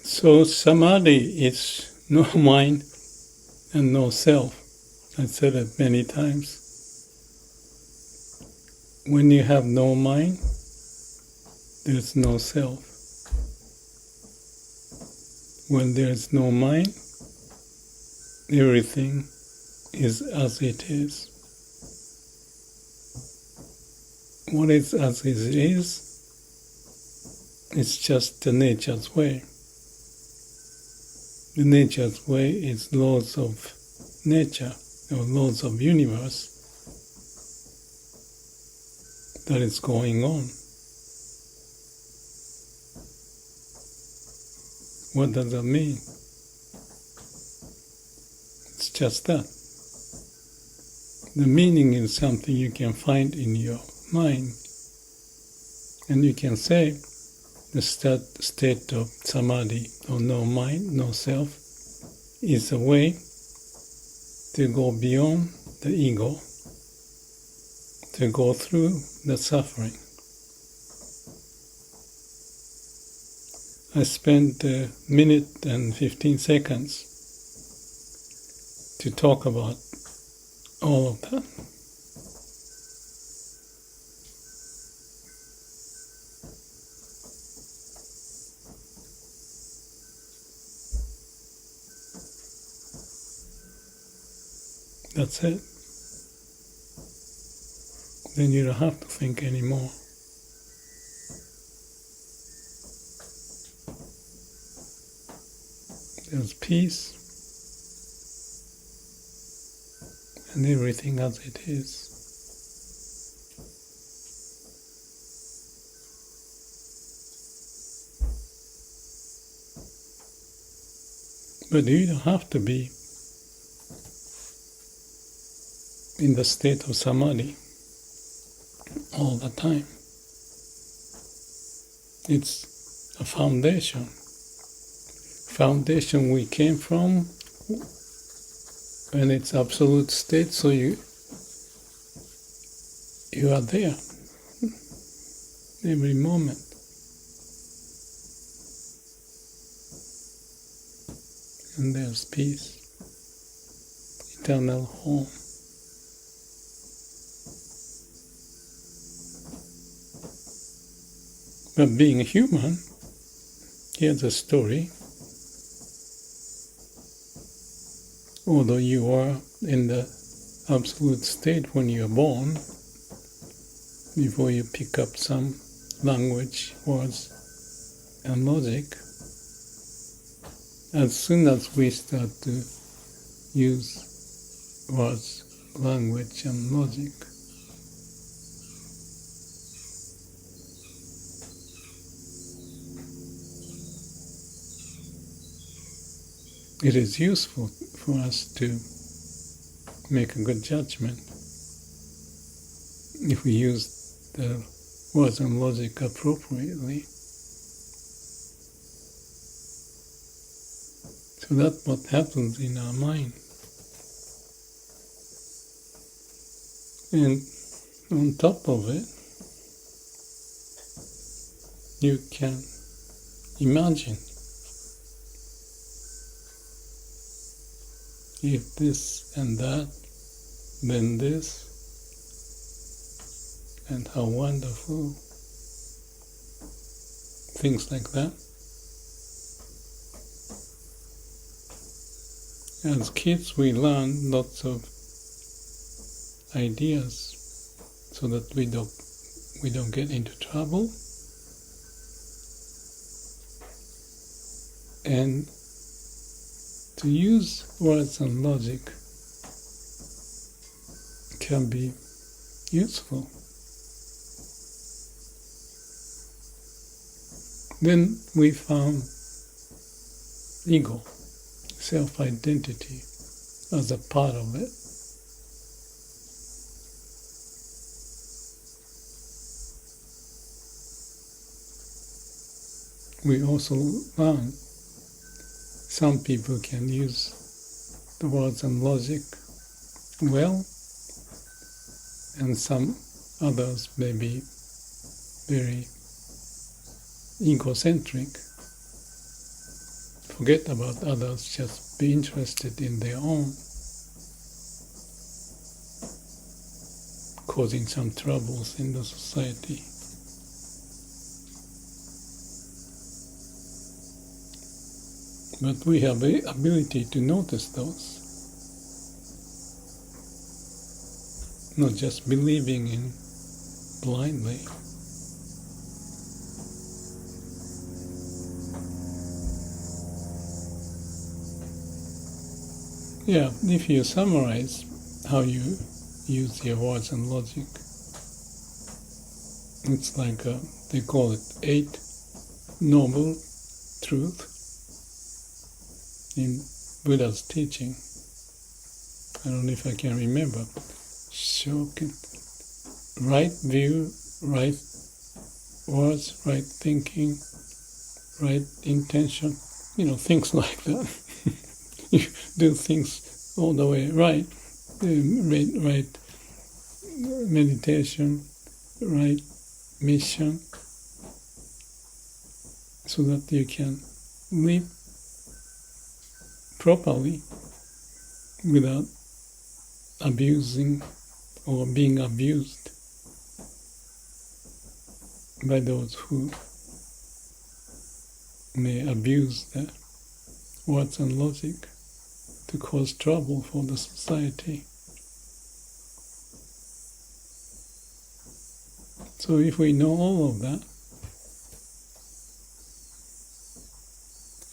So samadhi is no mind and no self. I said it many times. When you have no mind, there's no self. When there's no mind, everything is as it is. What is as it is, it's just the nature's way. The nature's way is laws of nature, or laws of universe that is going on. What does that mean? It's just that. The meaning is something you can find in your mind. And you can say the state of samadhi, or no mind, no self, is a way to go beyond the ego, to go through the suffering. I spent a minute and 15 seconds to talk about all of that. That's it. Then you don't have to think anymore. There's peace and everything as it is. But you don't have to be in the state of samadhi all the time. It's a foundation we came from, and it's absolute state, so you are there every moment. And there's peace, eternal home. But being human, here's a story. Although you are in the absolute state when you're born, before you pick up some language, words, and logic, as soon as we start to use words, language, and logic, it is useful for us to make a good judgment if we use the words and logic appropriately. So that's what happens in our mind. And on top of it, you can imagine if this and that, then this, and how wonderful, things like that. As kids, we learn lots of ideas so that we don't get into trouble, and to use words and logic can be useful. Then we found ego, self-identity, as a part of it. We also learn some people can use the words and logic well, and some others may be very egocentric. forget about others, just be interested in their own, causing some troubles in the society. But we have the ability to notice those, not just believing in blindly. Yeah, if you summarize how you use your words and logic, it's like they call it 8 noble truths in Buddha's teaching. I don't know if I can remember. Shokin, right view, right words, right thinking, right intention, things like that. You do things all the way right, right meditation, right mission, so that you can live properly without abusing or being abused by those who may abuse the words and logic to cause trouble for the society. So if we know all of that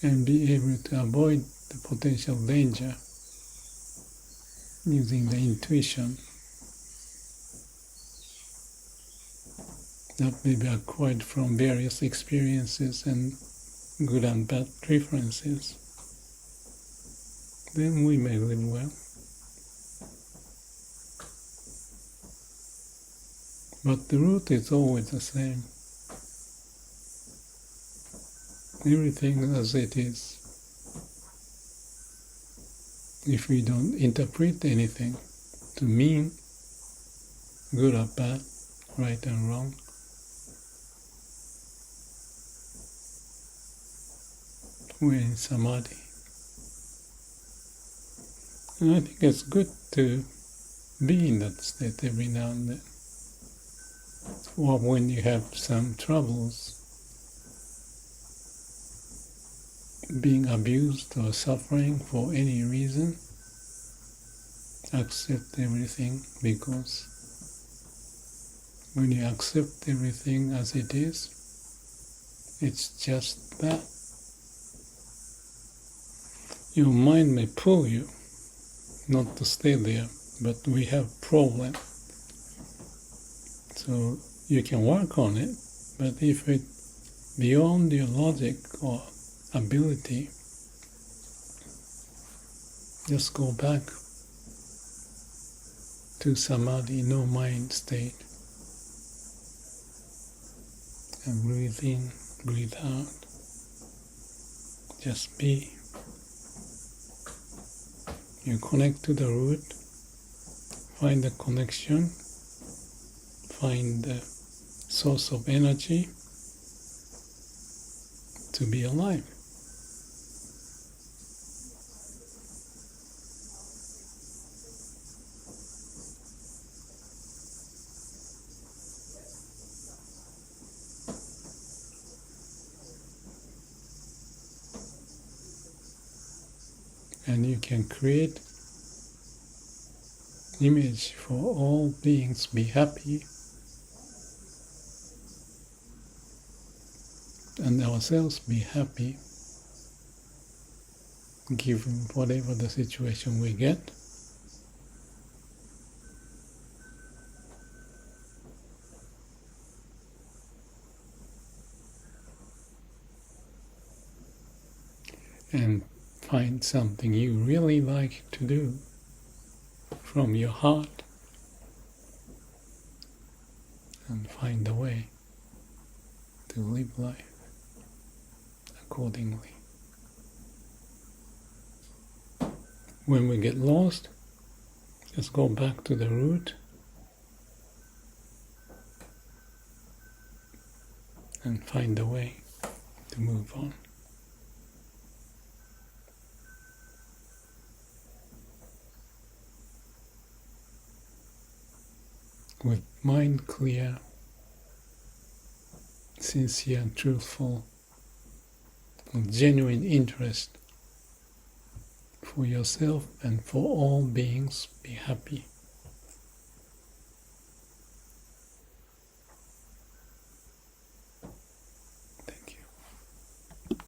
and be able to avoid the potential danger using the intuition that may be acquired from various experiences and good and bad preferences, then we may live well. But the root is always the same. Everything as it is. If we don't interpret anything to mean good or bad, right and wrong, we're in samadhi. And I think it's good to be in that state every now and then. Or when you have some troubles, being abused or suffering for any reason, accept everything, because when you accept everything as it is, it's just that. Your mind may pull you not to stay there, but we have problem. So you can work on it, but if it's beyond your logic or ability, just go back to samadhi, no mind state, and breathe in, breathe out. Just be. You connect to the root, find the connection, find the source of energy to be alive. And you can create image for all beings be happy, and ourselves be happy, given whatever the situation we get. And find something you really like to do from your heart, and find a way to live life accordingly. When we get lost, just go back to the root and find a way to move on. with mind clear, sincere and truthful, with genuine interest for yourself and for all beings. Be happy.